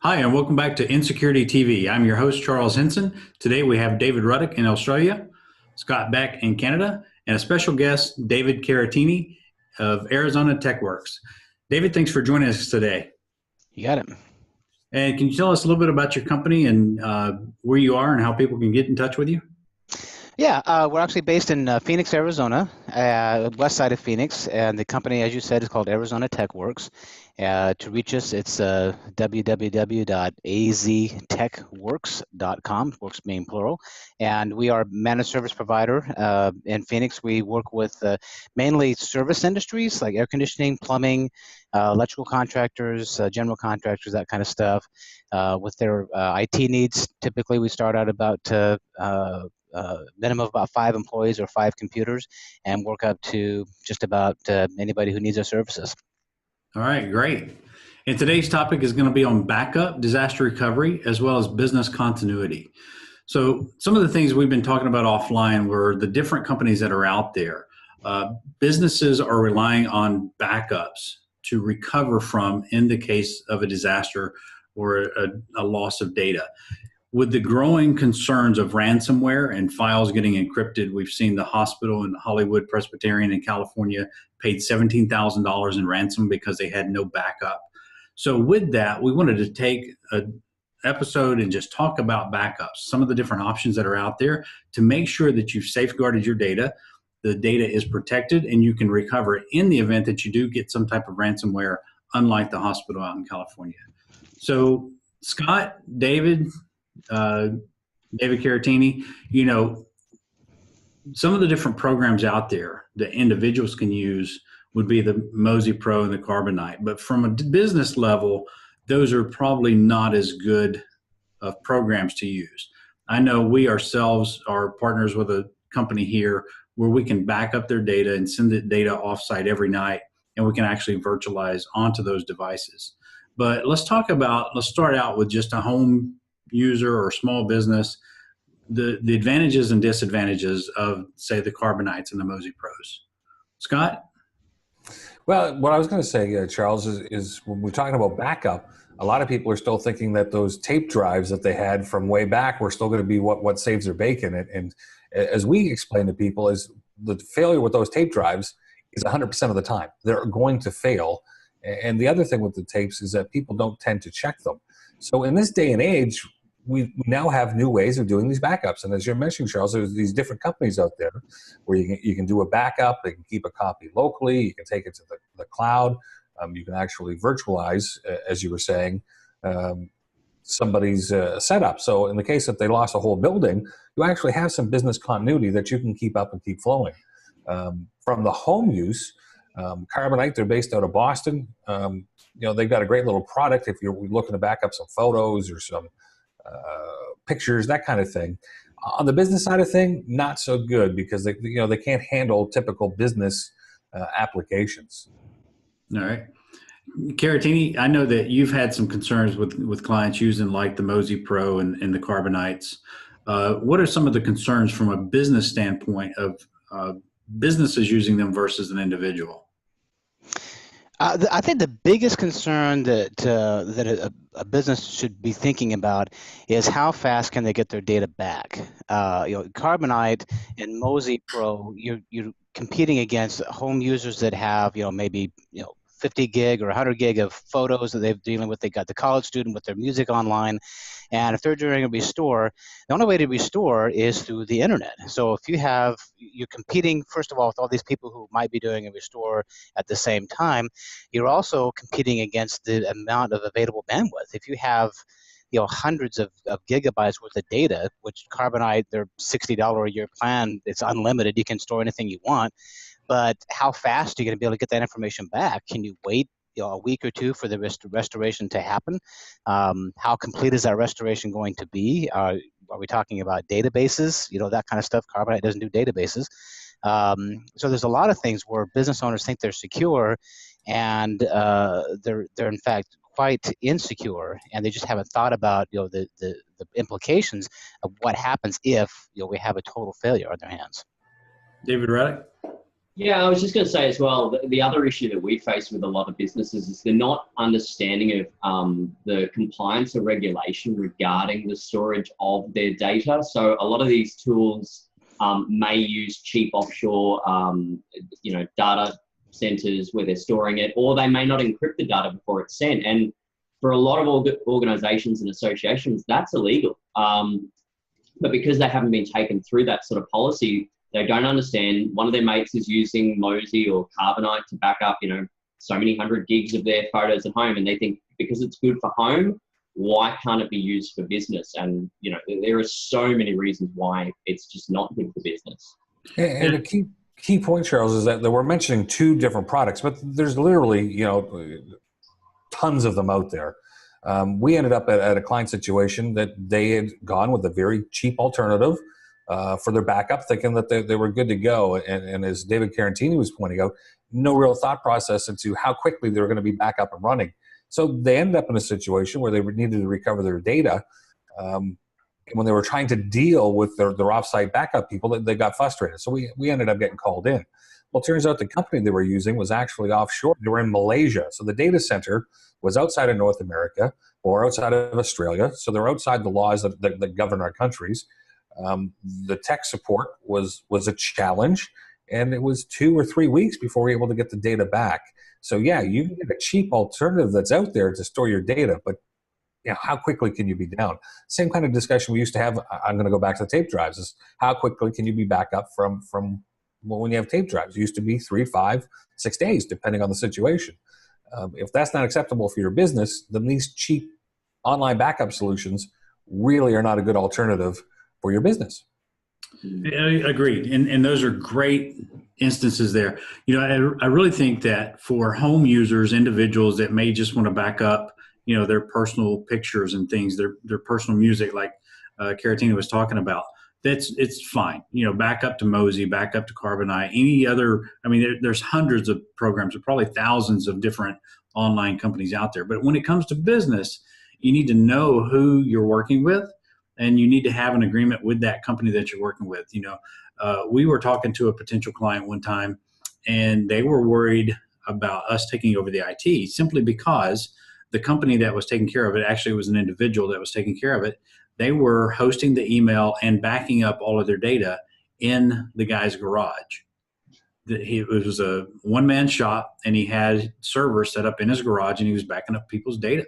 Hi, and welcome back to InSecurITy.TV. I'm your host, Charles Henson. Today we have David Ruddock in Australia, Scott Beck in Canada, and a special guest, David Caratini of Arizona TechWorks. David, thanks for joining us today. You got it. And can you tell us a little bit about your company and where you are and how people can get in touch with you? Yeah, we're actually based in Phoenix, Arizona, west side of Phoenix, and the company, as you said, is called Arizona TechWorks. To reach us, it's www.aztechworks.com, works being plural, and we are a managed service provider in Phoenix. We work with mainly service industries like air conditioning, plumbing, electrical contractors, general contractors, that kind of stuff. With their IT needs, typically we start out about minimum of about 5 employees or 5 computers, and work up to just about anybody who needs our services. All right, great. And today's topic is going to be on backup, disaster recovery, as well as business continuity. So some of the things we've been talking about offline were the different companies that are out there. Businesses are relying on backups to recover from in the case of a disaster or a loss of data. With the growing concerns of ransomware and files getting encrypted, we've seen the hospital in Hollywood Presbyterian in California paid $17,000 in ransom because they had no backup. So with that, we wanted to take an episode and just talk about backups, some of the different options that are out there to make sure that you've safeguarded your data, the data is protected, and you can recover in the event that you do get some type of ransomware, unlike the hospital out in California. So Scott, David Caratini, some of the different programs out there that individuals can use would be the Mozy Pro and the Carbonite. But from a business level, those are probably not as good of programs to use. I know we ourselves are partners with a company here where we can back up their data and send the data offsite every night, and we can actually virtualize onto those devices. But let's start out with just a home user or small business, the advantages and disadvantages of, say, the Carbonites and the Mozy Pros. Scott? Well, what I was going to say, Charles, is when we're talking about backup, a lot of people are still thinking that those tape drives that they had from way back were still going to be what saves their bacon. And as we explain to people, is the failure with those tape drives is 100% of the time. They're going to fail. And the other thing with the tapes is that people don't tend to check them. So in this day and age, we now have new ways of doing these backups. And as you're mentioning, Charles, there's these different companies out there where you can do a backup. They can keep a copy locally. You can take it to the cloud. You can actually virtualize, as you were saying, somebody's setup. So in the case that they lost a whole building, you actually have some business continuity that you can keep up and keep flowing. From the home use, Carbonite, they're based out of Boston. They've got a great little product if you're looking to back up some photos or some pictures, that kind of thing. On the business side of thing, not so good because they can't handle typical business applications. All right. Caratini, I know that you've had some concerns with clients using like the Mozy Pro and the Carbonites. What are some of the concerns from a business standpoint of businesses using them versus an individual? I think the biggest concern that a business should be thinking about is how fast can they get their data back. Carbonite and Mozy Pro, you're competing against home users that have maybe 50 gig or 100 gig of photos that they're dealing with. They got the college student with their music online. And if they're doing a restore, the only way to restore is through the internet. So if you're competing, first of all, with all these people who might be doing a restore at the same time, you're also competing against the amount of available bandwidth. If you have hundreds of gigabytes worth of data, which Carbonite, their $60 a year plan, it's unlimited. You can store anything you want. But how fast are you going to be able to get that information back? Can you wait a week or two for the restoration to happen? How complete is that restoration going to be? Are we talking about databases? That kind of stuff. Carbonite doesn't do databases. So there's a lot of things where business owners think they're secure, and they're in fact quite insecure, and they just haven't thought about the implications of what happens if we have a total failure on their hands. David Ruddock? Yeah, I was just going to say as well, the other issue that we face with a lot of businesses is they're not understanding of the compliance or regulation regarding the storage of their data. So a lot of these tools may use cheap offshore, data centers where they're storing it, or they may not encrypt the data before it's sent. And for a lot of organizations and associations, that's illegal. But because they haven't been taken through that sort of policy, they don't understand. One of their mates is using Mosey or Carbonite to back up, so many 100 gigs of their photos at home. And they think because it's good for home, why can't it be used for business? And, there are so many reasons why it's just not good for business. And the key point, Charles, is that we're mentioning two different products, but there's literally, tons of them out there. We ended up at a client situation that they had gone with a very cheap alternative for their backup, thinking that they were good to go. And as David Carantini was pointing out, no real thought process into how quickly they were going to be back up and running. So they ended up in a situation where they needed to recover their data. And when they were trying to deal with their offsite backup people, they got frustrated. So we ended up getting called in. Well, it turns out the company they were using was actually offshore. They were in Malaysia. So the data center was outside of North America or outside of Australia. So they're outside the laws that govern our countries. The tech support was a challenge, and it was 2 or 3 weeks before we were able to get the data back. So yeah, you can get a cheap alternative that's out there to store your data, but how quickly can you be down? Same kind of discussion we used to have. I'm going to go back to the tape drives. Is how quickly can you be back up from when you have tape drives? It used to be 3, 5, 6 days, depending on the situation. If that's not acceptable for your business, then these cheap online backup solutions really are not a good alternative for your business. Agreed. And those are great instances there. I really think that for home users, individuals that may just want to back up, their personal pictures and things, their personal music, like Caratina was talking about, it's fine. Back up to Mosey, back up to Carbonite, any other. I mean, there's hundreds of programs, or probably thousands of different online companies out there. But when it comes to business, you need to know who you're working with, and you need to have an agreement with that company that you're working with. We were talking to a potential client one time, and they were worried about us taking over the IT simply because the company that was taking care of it, actually was an individual that was taking care of it. They were hosting the email and backing up all of their data in the guy's garage. It was a one-man shop, and he had servers set up in his garage, and he was backing up people's data.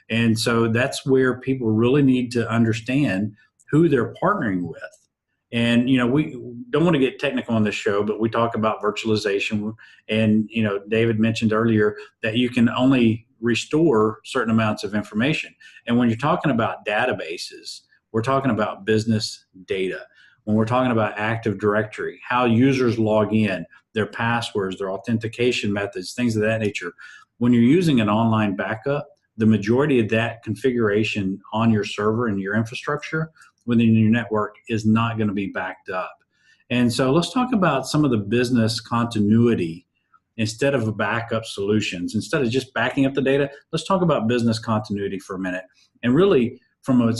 And so that's where people really need to understand who they're partnering with. And, we don't want to get technical on this show, but we talk about virtualization. And, David mentioned earlier that you can only restore certain amounts of information. And when you're talking about databases, we're talking about business data. When we're talking about Active Directory, how users log in, their passwords, their authentication methods, things of that nature. When you're using an online backup, the majority of that configuration on your server and your infrastructure within your network is not going to be backed up. And so let's talk about some of the business continuity instead of backup solutions. Instead of just backing up the data, let's talk about business continuity for a minute. And really, from a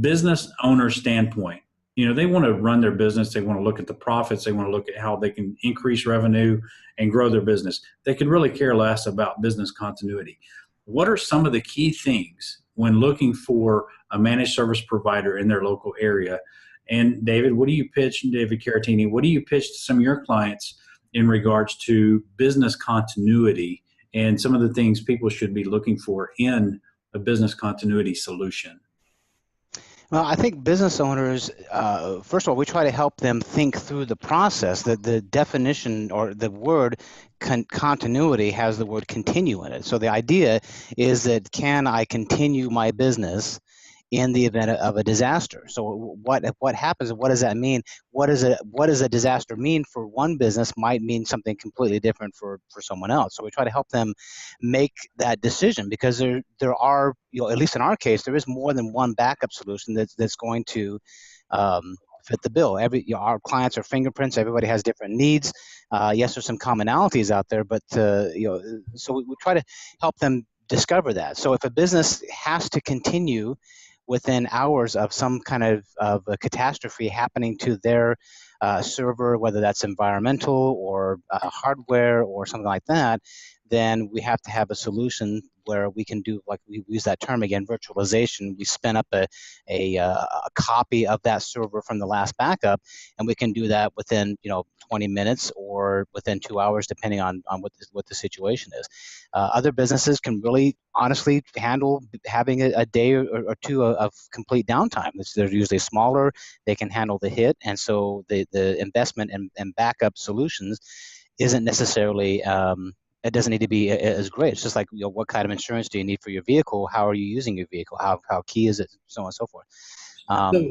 business owner standpoint, they want to run their business. They want to look at the profits. They want to look at how they can increase revenue and grow their business. They could really care less about business continuity. What are some of the key things when looking for a managed service provider in their local area? And David, David Caratini, what do you pitch to some of your clients in regards to business continuity and some of the things people should be looking for in a business continuity solution? Well, I think business owners, first of all, we try to help them think through the process. That the definition or the word continuity has the word continue in it. So the idea is that, can I continue my business in the event of a disaster? So what happens, and what does that mean? What does a disaster mean for one business might mean something completely different for someone else. So we try to help them make that decision, because there are, at least in our case, there is more than one backup solution that's going to fit the bill. Our clients are fingerprints. Everybody has different needs. Yes, there's some commonalities out there, but so we try to help them discover that. So if a business has to continue within hours of some kind of a catastrophe happening to their server, whether that's environmental or hardware or something like that, then we have to have a solution where we can do, like we use that term again, virtualization. We spin up a copy of that server from the last backup, and we can do that within 20 minutes or within 2 hours, depending on what the situation is. Other businesses can really honestly handle having a day or two of complete downtime. They're usually smaller, they can handle the hit, and so the investment in backup solutions isn't necessarily it doesn't need to be as great. It's just like, what kind of insurance do you need for your vehicle? How are you using your vehicle? How key is it? So on and so forth.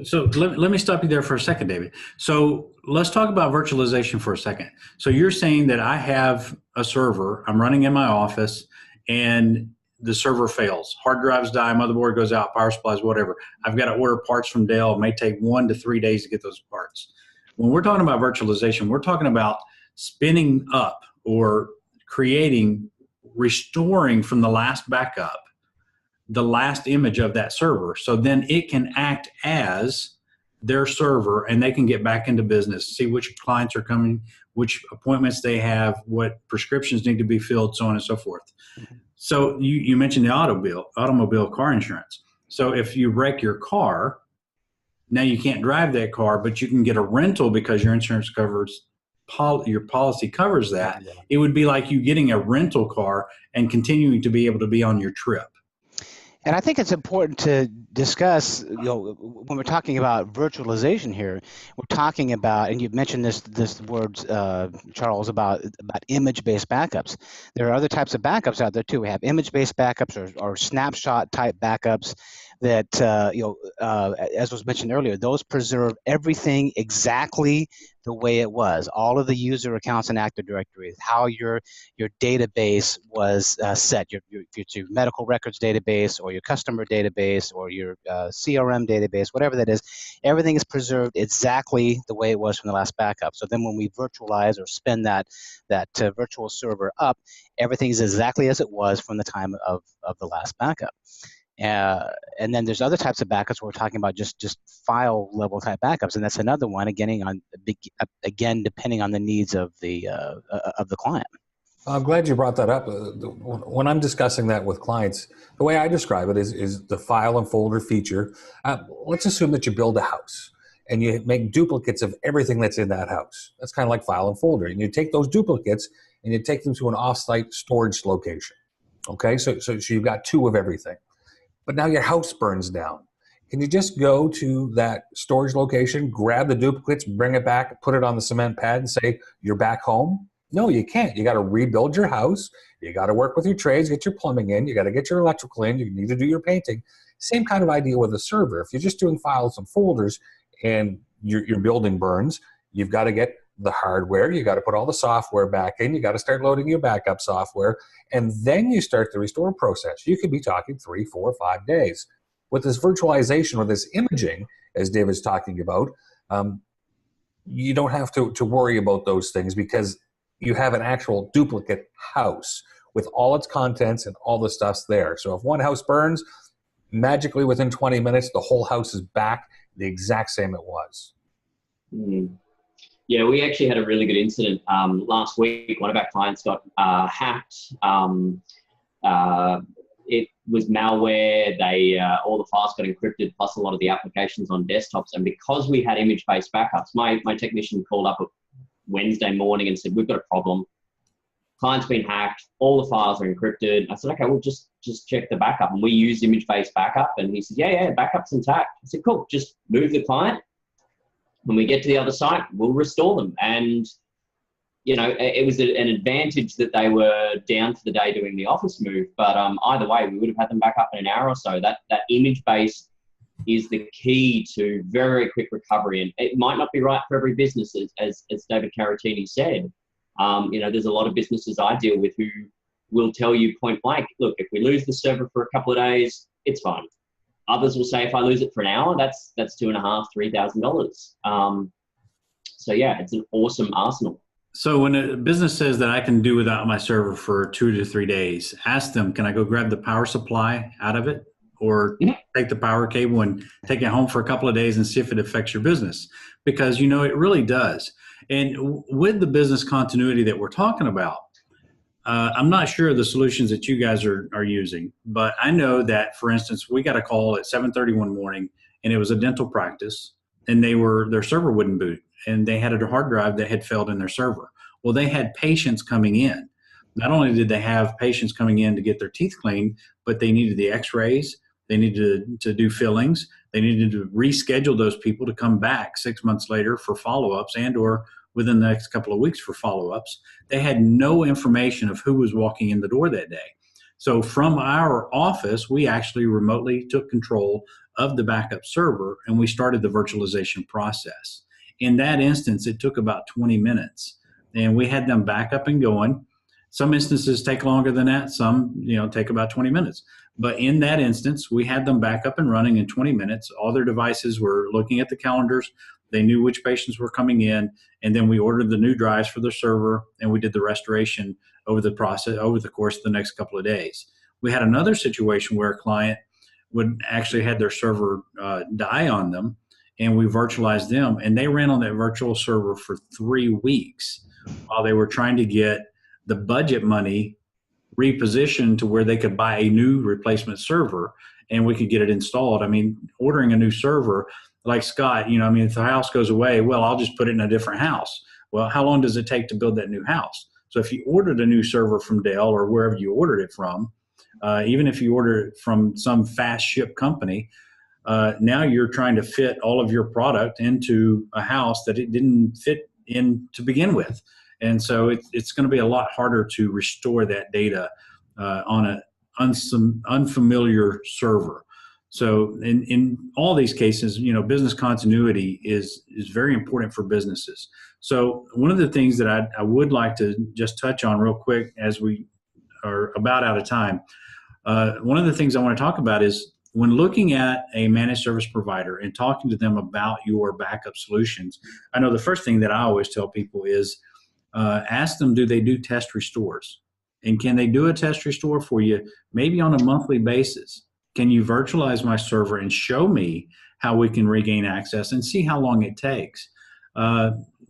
So let me stop you there for a second, David. So let's talk about virtualization for a second. So you're saying that I have a server, I'm running in my office, and the server fails. Hard drives die, motherboard goes out, power supplies, whatever. I've got to order parts from Dell. It may take 1 to 3 days to get those parts. When we're talking about virtualization, we're talking about spinning up or restoring from the last backup the last image of that server. So then it can act as their server, and they can get back into business, see which clients are coming, which appointments they have, what prescriptions need to be filled, so on and so forth. Mm-hmm. So you mentioned the automobile car insurance. So if you wreck your car, now you can't drive that car, but you can get a rental because your insurance covers, your policy covers that. Yeah. It would be like you getting a rental car and continuing to be able to be on your trip. And I think it's important to discuss, when we're talking about virtualization here, we're talking about, and you've mentioned this word, Charles, about image-based backups. There are other types of backups out there too. We have image-based backups or snapshot-type backups that, as was mentioned earlier, those preserve everything exactly the way it was. All of the user accounts and Active Directory, how your database was set, your medical records database or your customer database or your CRM database, whatever that is, everything is preserved exactly the way it was from the last backup. So then when we virtualize or spin that virtual server up, everything is exactly as it was from the time of the last backup. And then there's other types of backups where we're talking about just file level type backups, and that's another one, again depending on the needs of the client. I'm glad you brought that up. When I'm discussing that with clients, the way I describe it is the file and folder feature. Let's assume that you build a house and you make duplicates of everything that's in that house. That's kind of like file and folder. And you take those duplicates and you take them to an off-site storage location. Okay, so you've got 2 of everything. But now your house burns down. Can you just go to that storage location, grab the duplicates, bring it back, put it on the cement pad and say, you're back home? No, you can't. You got to rebuild your house. You got to work with your trades, get your plumbing in. You got to get your electrical in. You need to do your painting. Same kind of idea with a server. If you're just doing files and folders and your building burns, you've got to get the hardware. You got to put all the software back in. You got to start loading your backup software. And then you start the restore process. You could be talking 3, 4, 5 days. With this virtualization or this imaging, as David's talking about, you don't have to worry about those things because you have an actual duplicate house with all its contents and all the stuff's there. So if one house burns, magically within 20 minutes, the whole house is back the exact same it was. Mm. Yeah, we actually had a really good incident last week. One of our clients got hacked. It was malware. All the files got encrypted, plus a lot of the applications on desktops. And because we had image-based backups, my technician called up Wednesday morning and said, we've got a problem. Client's been hacked. All the files are encrypted. I said, okay, well, just check the backup. And we use image-based backup. And he said, yeah, backup's intact. I said, cool, just move the client. When we get to the other site, we'll restore them. And, it was an advantage that they were down for the day doing the office move. But either way, we would have had them back up in an hour or so. That image-based is the key to very, very quick recovery. And it might not be right for every business, as David Caratini said. There's a lot of businesses I deal with who will tell you point blank, look, if we lose the server for a couple of days, it's fine. Others will say, if I lose it for an hour, that's $2,500, $3,000. So yeah, it's an awesome arsenal. So when a business says that I can do without my server for 2 to 3 days, ask them, can I go grab the power supply out of it? Or take the power cable and take it home for a couple of days and see if it affects your business? because, it really does. And with the business continuity that we're talking about, I'm not sure of the solutions that you guys are using, but I know that, for instance, we got a call at 7:30 one morning, and it was a dental practice, and their server wouldn't boot, and they had a hard drive that had failed in their server. Well, they had patients coming in. Not only did they have patients coming in to get their teeth cleaned, but they needed the x-rays, they needed to do fillings, they needed to reschedule those people to come back 6 months later for follow-ups and or within the next couple of weeks for follow-ups. They had no information of who was walking in the door that day. So from our office, we actually remotely took control of the backup server, and we started the virtualization process. In that instance, it took about 20 minutes, and we had them back up and going. Some instances take longer than that. Some, take about 20 minutes. But in that instance, we had them back up and running in 20 minutes. All their devices were looking at the calendars. They knew which patients were coming in, and then we ordered the new drives for the server, and we did the restoration over the course of the next couple of days. We had another situation where a client would actually had their server die on them, and we virtualized them, and they ran on that virtual server for 3 weeks while they were trying to get the budget money repositioned to where they could buy a new replacement server and we could get it installed. I mean, ordering a new server, like Scott, if the house goes away, well, I'll just put it in a different house. Well, how long does it take to build that new house? So if you ordered a new server from Dell or wherever you ordered it from, even if you order it from some fast ship company, now you're trying to fit all of your product into a house that it didn't fit in to begin with. And so it's going to be a lot harder to restore that data on an unfamiliar server. So in all these cases, business continuity is very important for businesses. So one of the things that I would like to just touch on real quick as we are about out of time, one of the things I want to talk about is when looking at a managed service provider and talking to them about your backup solutions, I know the first thing that I always tell people is ask them, do they do test restores? And can they do a test restore for you maybe on a monthly basis? Can you virtualize my server and show me how we can regain access and see how long it takes?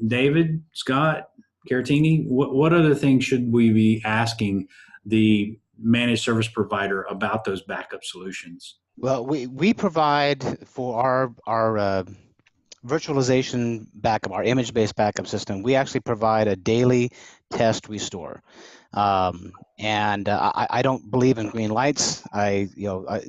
David, Scott, Caratini, what other things should we be asking the managed service provider about those backup solutions? Well, we provide for our virtualization backup, our image-based backup system, we actually provide a daily test restore. And I don't believe in green lights.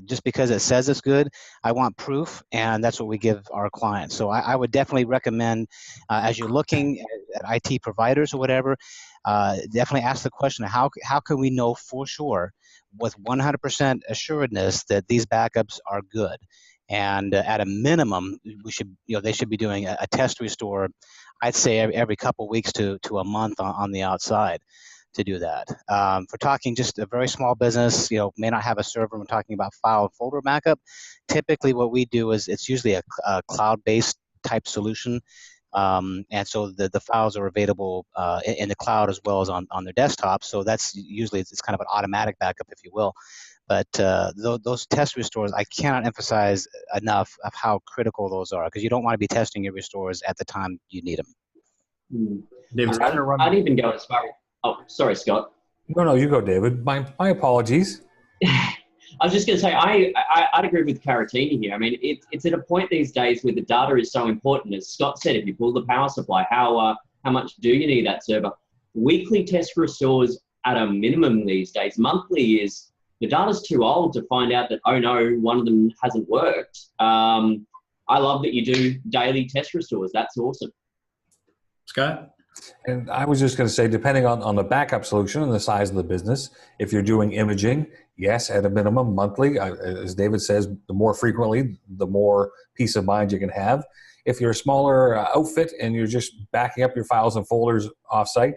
Just because it says it's good, I want proof, and that's what we give our clients. So I would definitely recommend, as you're looking at IT providers or whatever, definitely ask the question, how can we know for sure with 100% assuredness that these backups are good? And at a minimum, they should be doing a test restore, I'd say every couple of weeks to a month on the outside to do that. For talking just a very small business, may not have a server. We're talking about file and folder backup. Typically what we do is it's usually a cloud-based type solution. And so the files are available in the cloud as well as on their desktop. So that's usually, it's kind of an automatic backup, if you will. But those test restores, I cannot emphasize enough of how critical those are, because you don't want to be testing your restores at the time you need them. David, I'd even go as far. Oh, sorry, Scott. No, you go, David. My apologies. I was just going to say, I'd agree with Caratini here. I mean, it's at a point these days where the data is so important. As Scott said, if you pull the power supply, how much do you need that server? Weekly test restores at a minimum these days. Monthly is, the data's too old to find out that, oh no, one of them hasn't worked. I love that you do daily test restores. That's awesome. Scott? And I was just going to say, depending on the backup solution and the size of the business, if you're doing imaging, yes, at a minimum monthly. As David says, the more frequently, the more peace of mind you can have. If you're a smaller outfit and you're just backing up your files and folders offsite,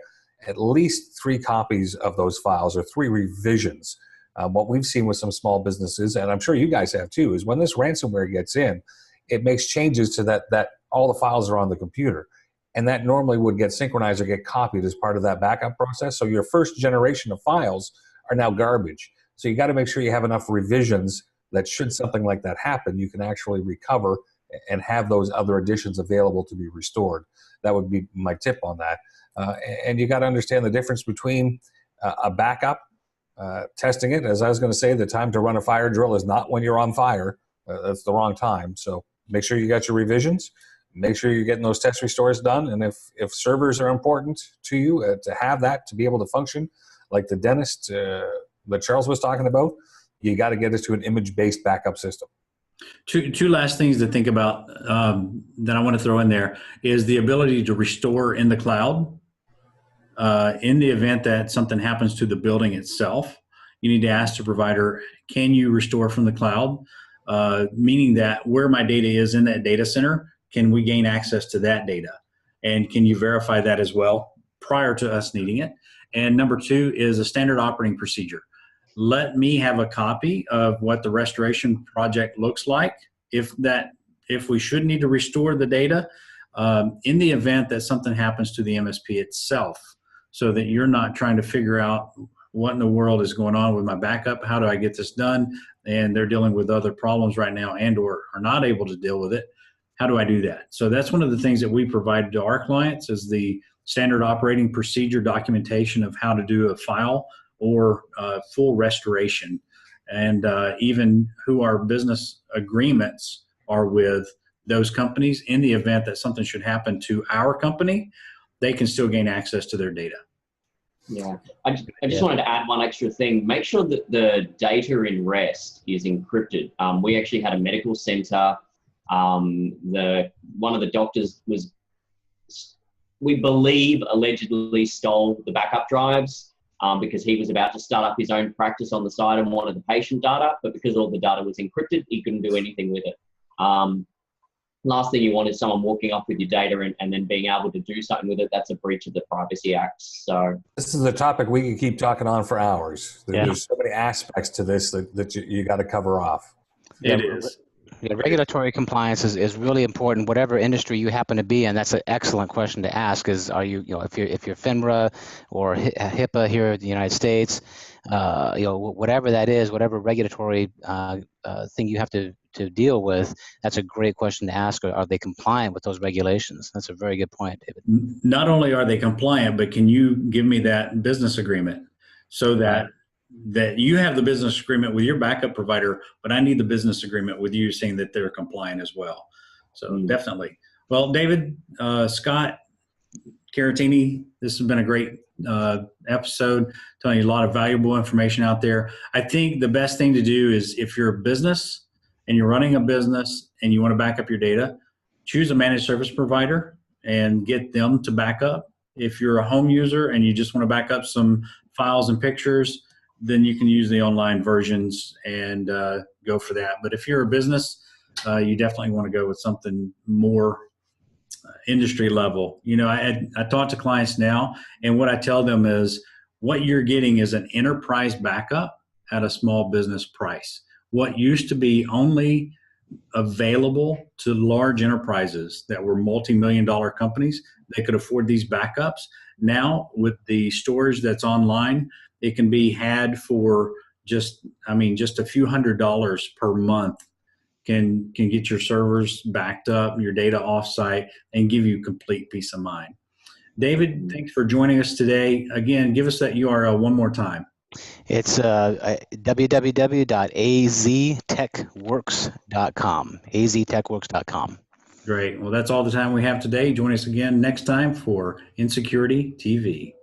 at least 3 copies of those files or 3 revisions. What we've seen with some small businesses, and I'm sure you guys have too, is when this ransomware gets in, it makes changes to that all the files are on the computer. And that normally would get synchronized or get copied as part of that backup process. So your first generation of files are now garbage. So you got to make sure you have enough revisions that should something like that happen, you can actually recover and have those other additions available to be restored. That would be my tip on that. And you got to understand the difference between a backup, testing it. As I was going to say, the time to run a fire drill is not when you're on fire. That's the wrong time. So make sure you got your revisions. Make sure you're getting those test restores done. And if servers are important to you, to have that to be able to function, like the dentist that Charles was talking about, you got to get it to an image-based backup system. Two last things to think about that I want to throw in there is the ability to restore in the cloud. In the event that something happens to the building itself, you need to ask the provider, can you restore from the cloud? Meaning that where my data is in that data center, can we gain access to that data? And can you verify that as well prior to us needing it? And number two is a standard operating procedure. Let me have a copy of what the restoration project looks like if we should need to restore the data in the event that something happens to the MSP itself, so that you're not trying to figure out what in the world is going on with my backup, how do I get this done, and they're dealing with other problems right now and or are not able to deal with it. How do I do that? So that's one of the things that we provide to our clients is the standard operating procedure documentation of how to do a file or full restoration, and even who our business agreements are with those companies. In the event that something should happen to our company, they can still gain access to their data. Yeah, I just wanted to add one extra thing. Make sure that the data in REST is encrypted. We actually had a medical center. One of the doctors was, we believe, allegedly stole the backup drives because he was about to start up his own practice on the side and wanted the patient data, but because all the data was encrypted, he couldn't do anything with it. Last thing you want is someone walking off with your data and then being able to do something with it. That's a breach of the Privacy Act. So this is a topic we can keep talking on for hours. There's so many aspects to this that you got to cover off. It is. Yeah, regulatory compliance is really important, whatever industry you happen to be in. That's an excellent question to ask. Is if you're FINRA or HIPAA here in the United States, whatever that is, whatever regulatory thing you have to deal with, that's a great question to ask. Are they compliant with those regulations? That's a very good point, David. Not only are they compliant, but can you give me that business agreement so that you have the business agreement with your backup provider, but I need the business agreement with you saying that they're compliant as well. So definitely. Well, David, Scott, Caratini, this has been a great episode, telling you a lot of valuable information out there. I think the best thing to do is, if you're a business and you're running a business and you want to back up your data, choose a managed service provider and get them to back up. If you're a home user and you just want to back up some files and pictures, then you can use the online versions and go for that. But if you're a business, you definitely want to go with something more industry level. I talk to clients now, and what I tell them is, what you're getting is an enterprise backup at a small business price. What used to be only available to large enterprises that were multi-million-dollar companies, they could afford these backups. Now, with the storage that's online, it can be had for just a few $100s per month can get your servers backed up, your data offsite, and give you complete peace of mind. David, thanks for joining us today. Again, give us that URL one more time. It's www.aztechworks.com, aztechworks.com. Great. Well, that's all the time we have today. Join us again next time for InSecurITy.TV.